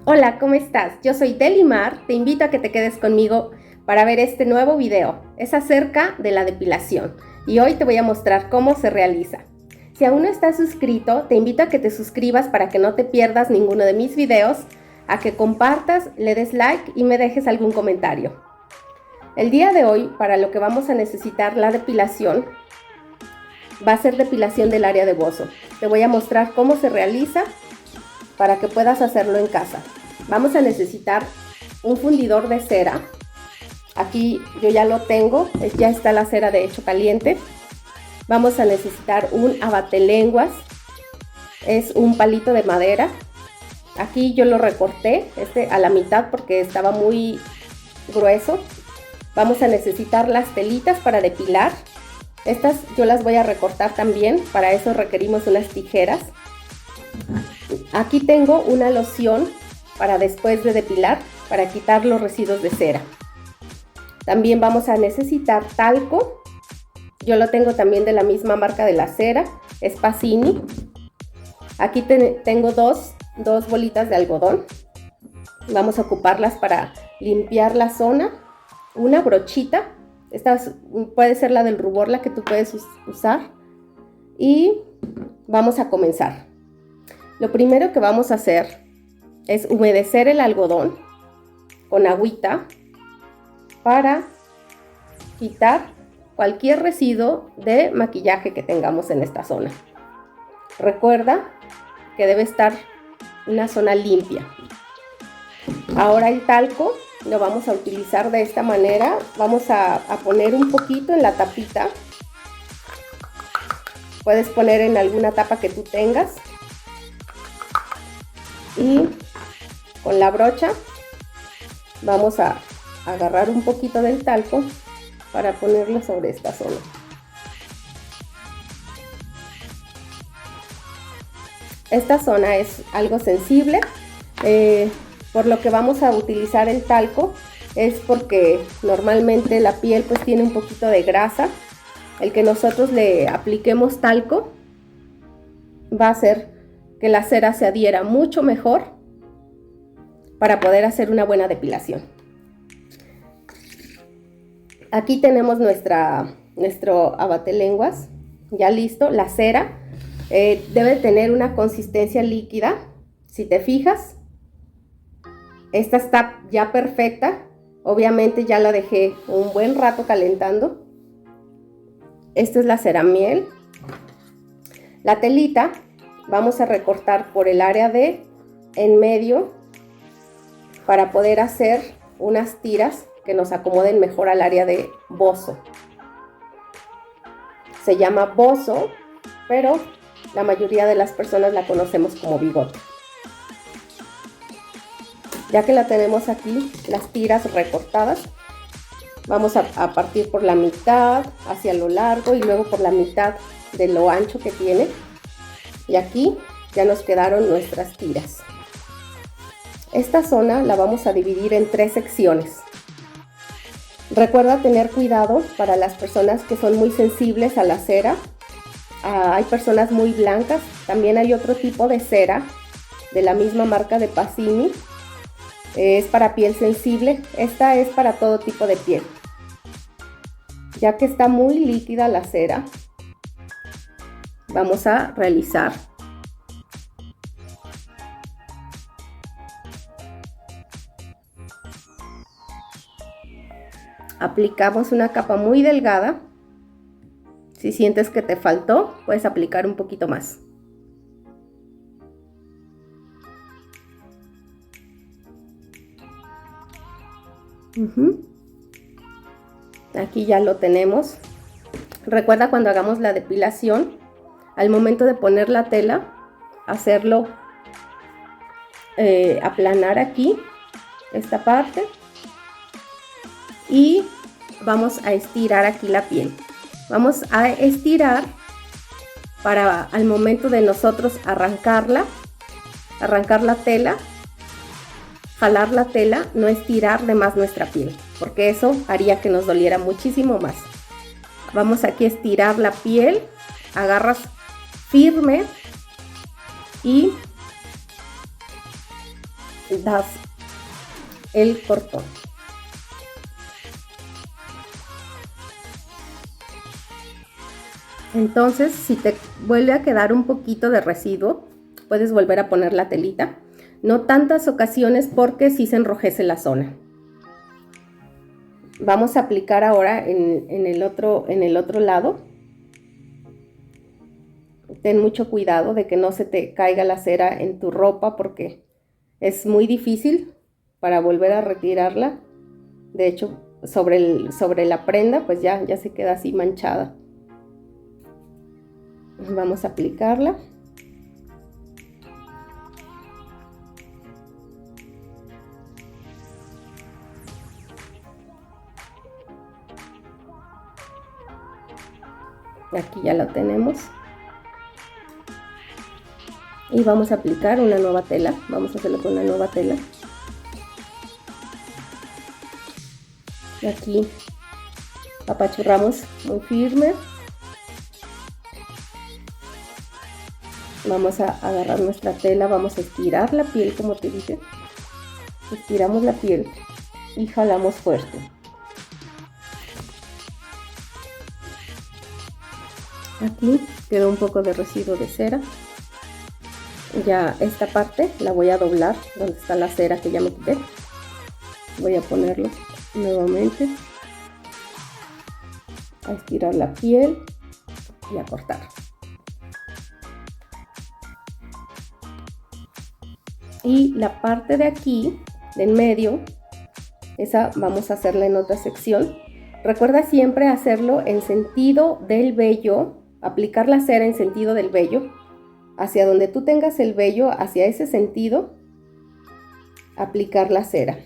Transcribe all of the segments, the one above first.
Hola, ¿cómo estás? Yo soy Delimar, te invito a que te quedes conmigo para ver este nuevo video. Es acerca de la depilación y hoy te voy a mostrar cómo se realiza. Si aún no estás suscrito, te invito a que te suscribas para que no te pierdas ninguno de mis videos, a que compartas, le des like y me dejes algún comentario. El día de hoy, para lo que vamos a necesitar la depilación, va a ser depilación del área de bozo. Te voy a mostrar cómo se realiza para que puedas hacerlo en casa. Vamos a necesitar un fundidor de cera. Aquí yo ya lo tengo, ya está la cera de hecho caliente. Vamos a necesitar un abatelenguas, es un palito de madera. Aquí yo lo recorté a la mitad porque estaba muy grueso. Vamos a necesitar las telitas para depilar. Estas yo las voy a recortar también, para eso requerimos unas tijeras. Aquí tengo una loción para después de depilar, para quitar los residuos de cera. También vamos a necesitar talco. Yo lo tengo también de la misma marca de la cera, es Pacini. Aquí tengo dos bolitas de algodón. Vamos a ocuparlas para limpiar la zona. Una brochita, esta puede ser la del rubor, la que tú puedes usar. Y vamos a comenzar. Lo primero que vamos a hacer es humedecer el algodón con agüita para quitar cualquier residuo de maquillaje que tengamos en esta zona. Recuerda que debe estar una zona limpia. Ahora el talco lo vamos a utilizar de esta manera. Vamos a poner un poquito en la tapita. Puedes poner en alguna tapa que tú tengas. Y con la brocha vamos a agarrar un poquito del talco para ponerlo sobre esta zona. Esta zona es algo sensible, por lo que vamos a utilizar el talco es porque normalmente la piel pues tiene un poquito de grasa. El que nosotros le apliquemos talco va a hacer que la cera se adhiera mucho mejor para poder hacer una buena depilación. Aquí tenemos nuestro abatelenguas ya listo. La cera debe tener una consistencia líquida. Si te fijas, esta está ya perfecta. Obviamente ya la dejé un buen rato calentando. Esta es la cera miel. La telita vamos a recortar por el área de en medio para poder hacer unas tiras que nos acomoden mejor al área de bozo. Se llama bozo, pero la mayoría de las personas la conocemos como bigote. Ya que la tenemos aquí, las tiras recortadas, vamos a partir por la mitad hacia lo largo y luego por la mitad de lo ancho que tiene. Y aquí ya nos quedaron nuestras tiras. Esta zona la vamos a dividir en 3 secciones. Recuerda tener cuidado para las personas que son muy sensibles a la cera. Hay personas muy blancas. También hay otro tipo de cera de la misma marca de Pacini. Es para piel sensible. Esta es para todo tipo de piel. Ya que está muy líquida la cera, vamos a realizar aplicamos una capa muy delgada. Si sientes que te faltó, puedes aplicar un poquito más. Aquí ya lo tenemos. Recuerda, cuando hagamos la depilación, al momento de poner la tela, hacerlo aplanar aquí esta parte y vamos a estirar aquí la piel. Vamos a estirar para al momento de nosotros arrancar la tela, jalar la tela, no estirar de más nuestra piel, porque eso haría que nos doliera muchísimo más. Vamos aquí a estirar la piel, agarras firme y das el cortón. Entonces, si te vuelve a quedar un poquito de residuo, puedes volver a poner la telita. No tantas ocasiones porque sí se enrojece la zona. Vamos a aplicar ahora en el otro lado. Ten mucho cuidado de que no se te caiga la cera en tu ropa porque es muy difícil para volver a retirarla. De hecho, sobre la prenda pues ya se queda así manchada. Vamos a aplicarla. Aquí ya la tenemos. Y vamos a aplicar una nueva tela. Vamos a hacerlo con una nueva tela. Aquí apachurramos muy firme. Vamos a agarrar nuestra tela, vamos a estirar la piel como te dije. Estiramos la piel y jalamos fuerte. Aquí quedó un poco de residuo de cera. Ya esta parte la voy a doblar, donde está la cera que ya me quité. Voy a ponerlo nuevamente. A estirar la piel y a cortar. Y la parte de aquí, de en medio, esa vamos a hacerla en otra sección. Recuerda siempre hacerlo en sentido del vello, aplicar la cera en sentido del vello, hacia donde tú tengas el vello, hacia ese sentido, aplicar la cera,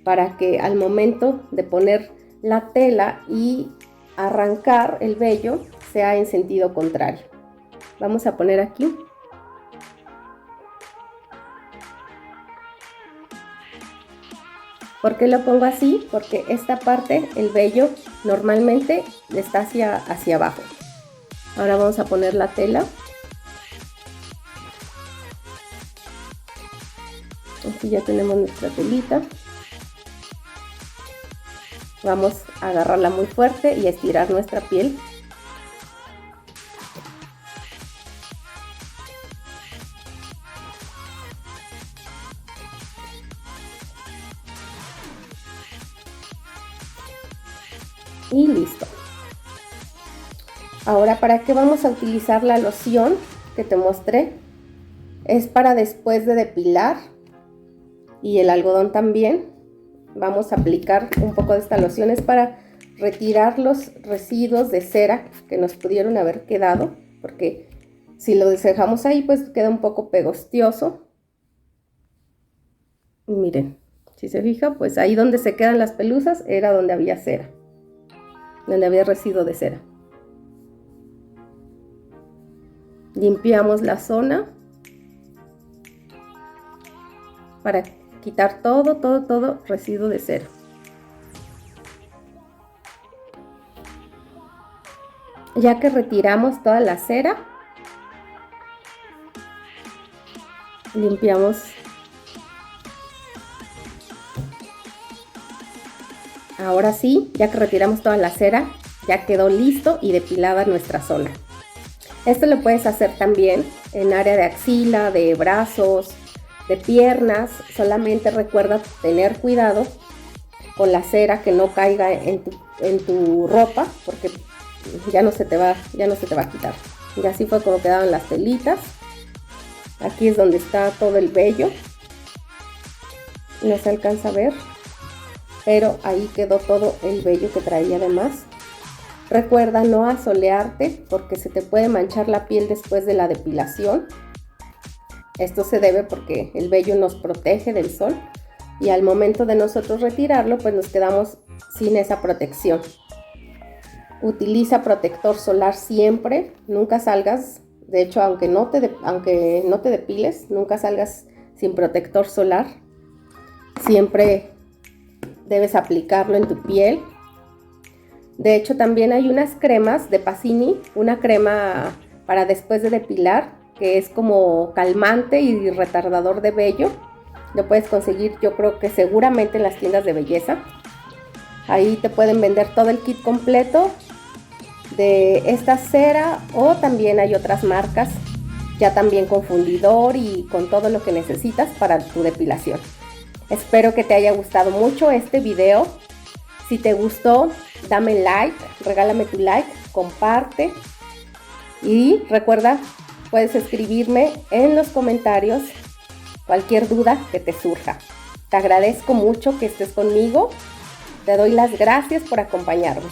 para que al momento de poner la tela y arrancar el vello, sea en sentido contrario. Vamos a poner aquí. ¿Por qué lo pongo así? Porque esta parte, el vello, normalmente está hacia abajo. Ahora vamos a poner la tela. Aquí ya tenemos nuestra telita. Vamos a agarrarla muy fuerte y a estirar nuestra piel. Y listo. Ahora, ¿para qué vamos a utilizar la loción que te mostré? Es para después de depilar, y el algodón también. Vamos a aplicar un poco de esta loción. Es para retirar los residuos de cera que nos pudieron haber quedado, porque si lo dejamos ahí pues queda un poco pegostioso. Y miren, si se fija, pues ahí donde se quedan las pelusas era donde había cera, donde había residuo de cera. Limpiamos la zona para quitar todo residuo de cera. Ya que retiramos toda la cera, limpiamos. Ahora sí, ya que retiramos toda la cera, ya quedó listo y depilada nuestra zona. Esto lo puedes hacer también en área de axila, de brazos, de piernas. Solamente recuerda tener cuidado con la cera, que no caiga en tu ropa, porque ya no se te va a quitar. Y así fue como quedaron las telitas. Aquí es donde está todo el vello. No se alcanza a ver, pero ahí quedó todo el vello que traía además. Recuerda no asolearte porque se te puede manchar la piel después de la depilación. Esto se debe porque el vello nos protege del sol y al momento de nosotros retirarlo pues nos quedamos sin esa protección. Utiliza protector solar siempre, nunca salgas, de hecho aunque no te depiles, nunca salgas sin protector solar. Siempre debes aplicarlo en tu piel. De hecho también hay unas cremas de Pacini, una crema para después de depilar, que es como calmante y retardador de vello. Lo puedes conseguir, yo creo que seguramente en las tiendas de belleza. Ahí te pueden vender todo el kit completo de esta cera, o también hay otras marcas ya también con fundidor y con todo lo que necesitas para tu depilación. Espero que te haya gustado mucho este video. Si te gustó, dame like, regálame tu like, comparte y recuerda, puedes escribirme en los comentarios cualquier duda que te surja. Te agradezco mucho que estés conmigo. Te doy las gracias por acompañarme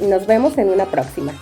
y nos vemos en una próxima.